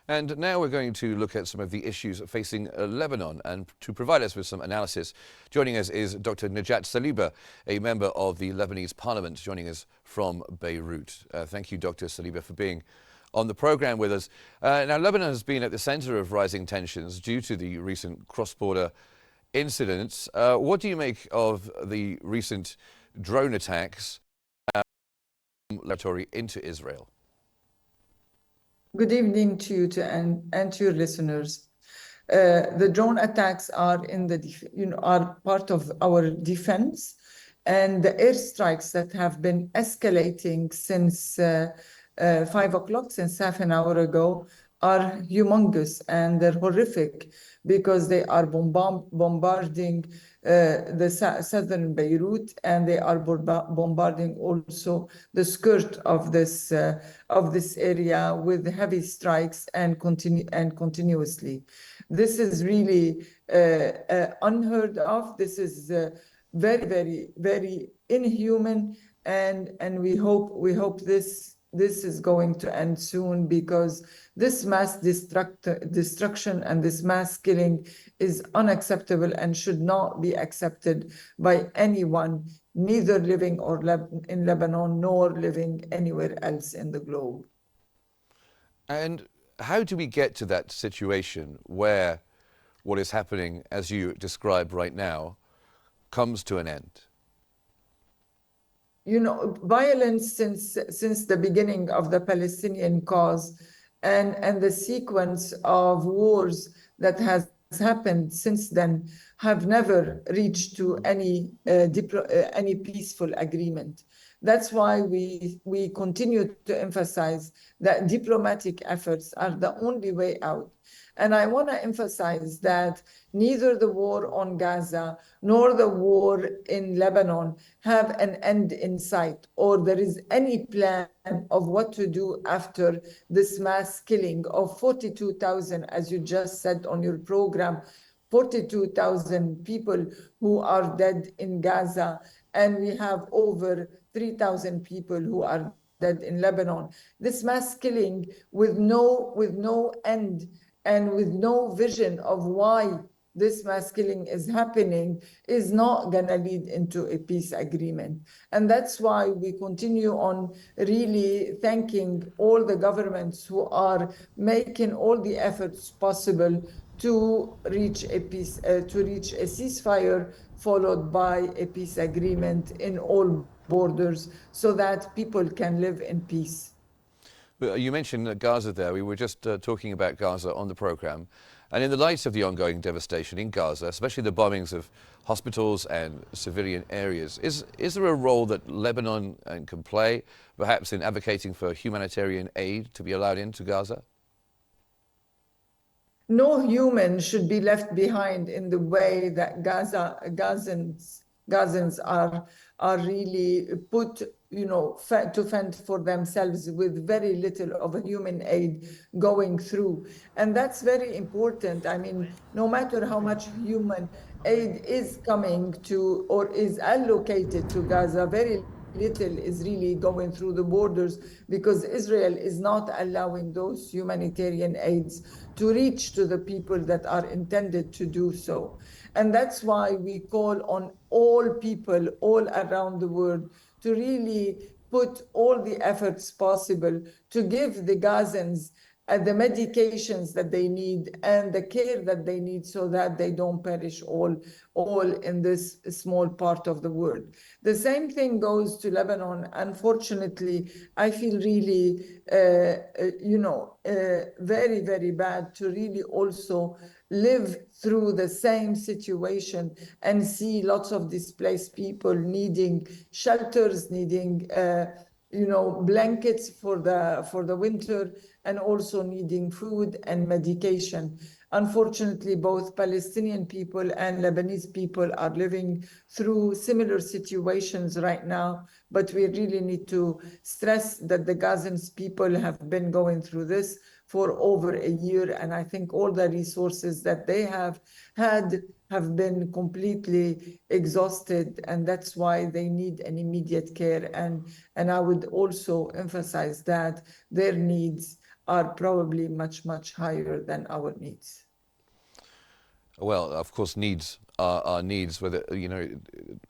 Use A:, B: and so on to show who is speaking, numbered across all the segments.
A: And now we're going to look at some of the issues facing Lebanon. And to provide us with some analysis, joining us is Dr. Najat Saliba, a member of the Lebanese parliament, joining us from Beirut. Thank you, Dr. Saliba, for being on the program with us. Now, Lebanon has been at the center of rising tensions due to the recent cross-border incidents. What do you make of the recent drone attacks into Israel?
B: Good evening to you and to your listeners. The drone attacks are are part of our defense, and the airstrikes that have been escalating since 5 o'clock, since half an hour ago, are humongous and they're horrific because they are bombarding the southern Beirut, and they are bombarding also the skirt of this area with heavy strikes and continuously. This is really unheard of. This is very, very, very inhuman, and we hope this is going to end soon, because this mass destruction and this mass killing is unacceptable and should not be accepted by anyone, neither living in Lebanon nor living anywhere else in the globe.
A: And how do we get to that situation where what is happening, as you describe right now, comes to an end?
B: You know, violence since the beginning of the Palestinian cause and the sequence of wars that has happened since then have never reached to any peaceful agreement. That's why we continue to emphasize that diplomatic efforts are the only way out. And I want to emphasize that neither the war on Gaza nor the war in Lebanon have an end in sight, or there is any plan of what to do after this mass killing of 42,000, as you just said on your program, 42,000 people who are dead in Gaza, and we have over 3,000 people who are dead in Lebanon. This mass killing with no end and with no vision of why this mass killing is happening is not going to lead into a peace agreement. And that's why we continue on really thanking all the governments who are making all the efforts possible to reach a peace, to reach a ceasefire followed by a peace agreement in all borders, so that people can live in peace.
A: You mentioned Gaza there. We were just talking about Gaza on the program. And in the light of the ongoing devastation in Gaza, especially the bombings of hospitals and civilian areas, is there a role that Lebanon can play, perhaps in advocating for humanitarian aid to be allowed into Gaza?
B: No human should be left behind in the way that Gazans are really put, to fend for themselves with very little of a human aid going through. And that's very important. I mean, no matter how much human aid is coming to or is allocated to Gaza, very little is really going through the borders, because Israel is not allowing those humanitarian aids to reach to the people that are intended to do so. And that's why we call on all people all around the world to really put all the efforts possible to give the Gazans the medications that they need and the care that they need, so that they don't perish all in this small part of the world. The same thing goes to Lebanon. Unfortunately, I feel really, very, very bad to really also live through the same situation and see lots of displaced people needing shelters, needing blankets for the winter, and also needing food and medication. Unfortunately, both Palestinian people and Lebanese people are living through similar situations right now, but we really need to stress that the Gazans people have been going through this for over a year, and I think all the resources that they have had have been completely exhausted, and that's why they need an immediate care. And I would also emphasize that their needs are probably much, much higher than our needs.
A: Well, of course, needs are needs, whether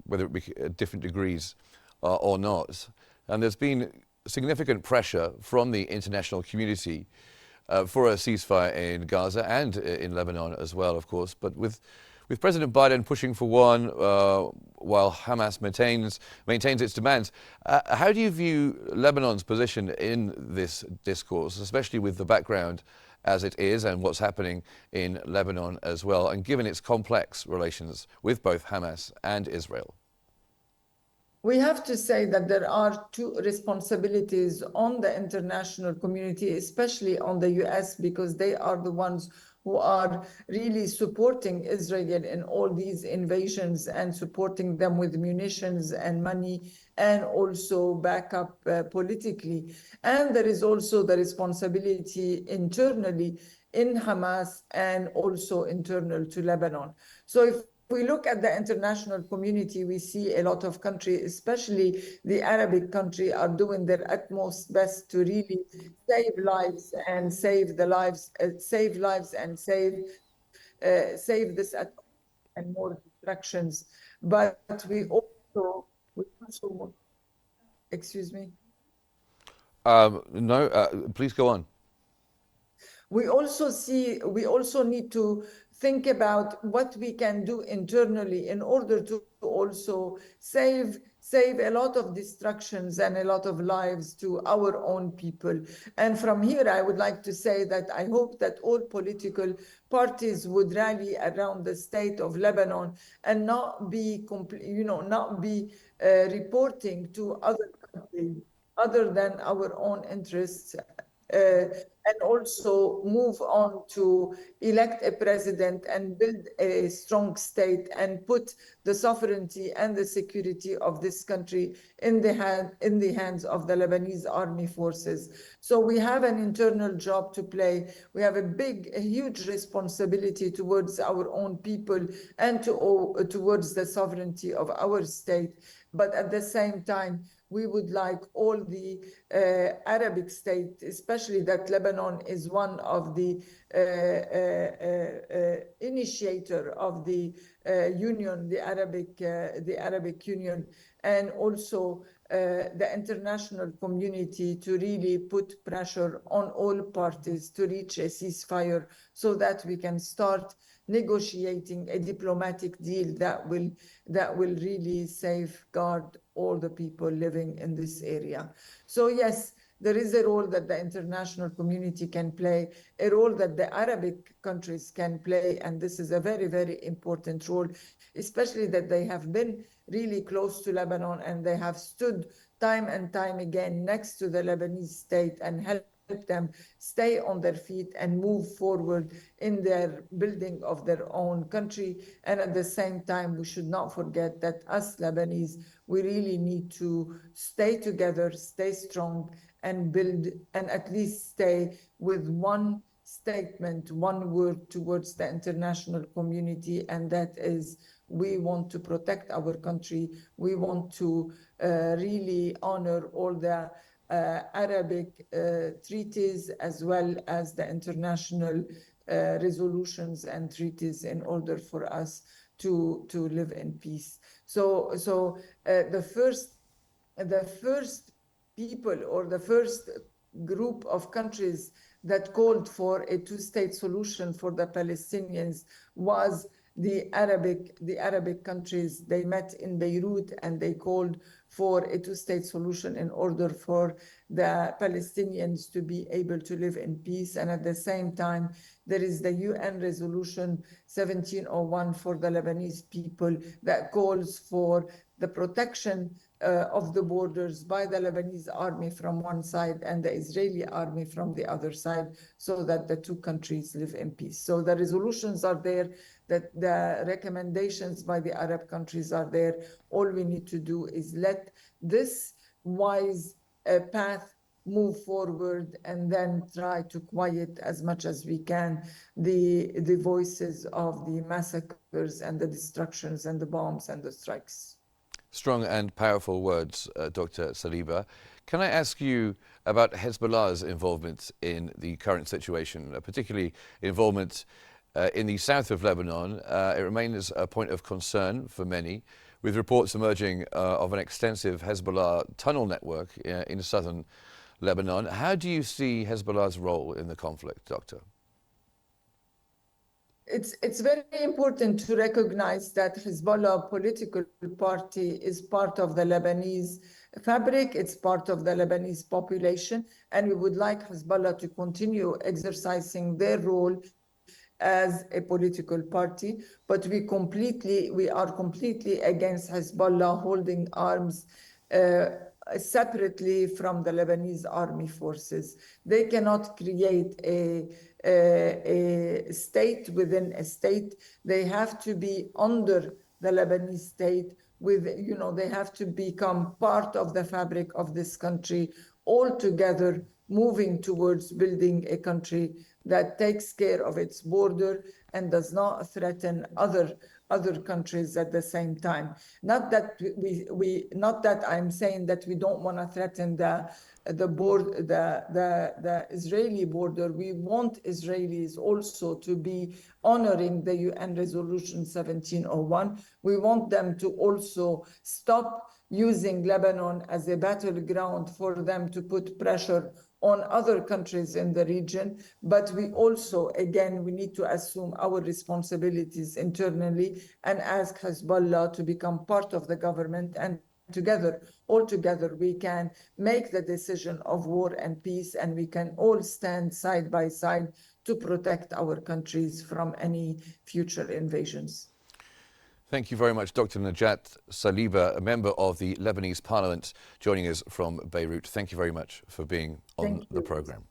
A: whether it be at different degrees or not. And there's been significant pressure from the international community for a ceasefire in Gaza and in Lebanon as well, of course. But with President Biden pushing for one while Hamas maintains its demands, how do you view Lebanon's position in this discourse, especially with the background as it is and what's happening in Lebanon as well, and given its complex relations with both Hamas and Israel?
B: We have to say that there are two responsibilities on the international community, especially on the US, because they are the ones who are really supporting Israel in all these invasions and supporting them with munitions and money and also backup politically. And there is also the responsibility internally in Hamas and also internal to Lebanon. So if we look at the international community, we see a lot of countries, especially the Arabic country, are doing their utmost best to really save lives and save the lives, save lives and save this and more destructions. But we also, excuse me.
A: No, please go on.
B: We also need to think about what we can do internally in order to also save a lot of destructions and a lot of lives to our own people. And from here, I would like to say that I hope that all political parties would rally around the state of Lebanon and not be, reporting to other countries other than our own interests. And also move on to elect a president and build a strong state and put the sovereignty and the security of this country in the hands of the Lebanese army forces. So we have an internal job to play. We have a huge responsibility towards our own people and towards the sovereignty of our state. But at the same time, we would like all the Arabic states, especially that Lebanon is one of the initiator of the union, the Arabic Union, and also the international community to really put pressure on all parties to reach a ceasefire so that we can start negotiating a diplomatic deal that will really safeguard all the people living in this area. So yes, there is a role that the international community can play, a role that the Arabic countries can play, and this is a very, very important role, especially that they have been really close to Lebanon and they have stood time and time again next to the Lebanese state and helped them stay on their feet and move forward in their building of their own country. And at the same time, we should not forget that us Lebanese, we really need to stay together, stay strong, and build, and at least stay with one statement, one word towards the international community, and that is we want to protect our country. We want to really honor all the Arabic treaties as well as the international resolutions and treaties in order for us to live in peace. So the first people or the first group of countries that called for a two-state solution for the Palestinians was the Arabic countries. They met in Beirut and they called for a two-state solution in order for the Palestinians to be able to live in peace. And at the same time, there is the UN resolution 1701 for the Lebanese people that calls for the protection of the borders by the Lebanese army from one side and the Israeli army from the other side, so that the two countries live in peace. So the resolutions are there, that the recommendations by the Arab countries are there. All we need to do is let this wise path move forward and then try to quiet as much as we can the voices of the massacres and the destructions and the bombs and the strikes.
A: Strong and powerful words, Dr. Saliba. Can I ask you about Hezbollah's involvement in the current situation, particularly involvement in the south of Lebanon? It remains a point of concern for many, with reports emerging of an extensive Hezbollah tunnel network in southern Lebanon. How do you see Hezbollah's role in the conflict, Doctor?
B: It's very important to recognize that Hezbollah political party is part of the Lebanese fabric, it's part of the Lebanese population, and we would like Hezbollah to continue exercising their role as a political party, but we are completely against Hezbollah holding arms separately from the Lebanese army forces. They cannot create a state within a state. They have to be under the Lebanese state they have to become part of the fabric of this country, all together moving towards building a country that takes care of its border and does not threaten other countries at the same time. Not that I'm saying that we don't want to threaten the Israeli border. We want Israelis also to be honoring the UN Resolution 1701. We want them to also stop using Lebanon as a battleground for them to put pressure on other countries in the region. But we also, again, we need to assume our responsibilities internally and ask Hezbollah to become part of the government, and all together, we can make the decision of war and peace, and we can all stand side by side to protect our countries from any future invasions.
A: Thank you very much, Dr. Najat Saliba, a member of the Lebanese Parliament, joining us from Beirut. Thank you very much for being on the programme.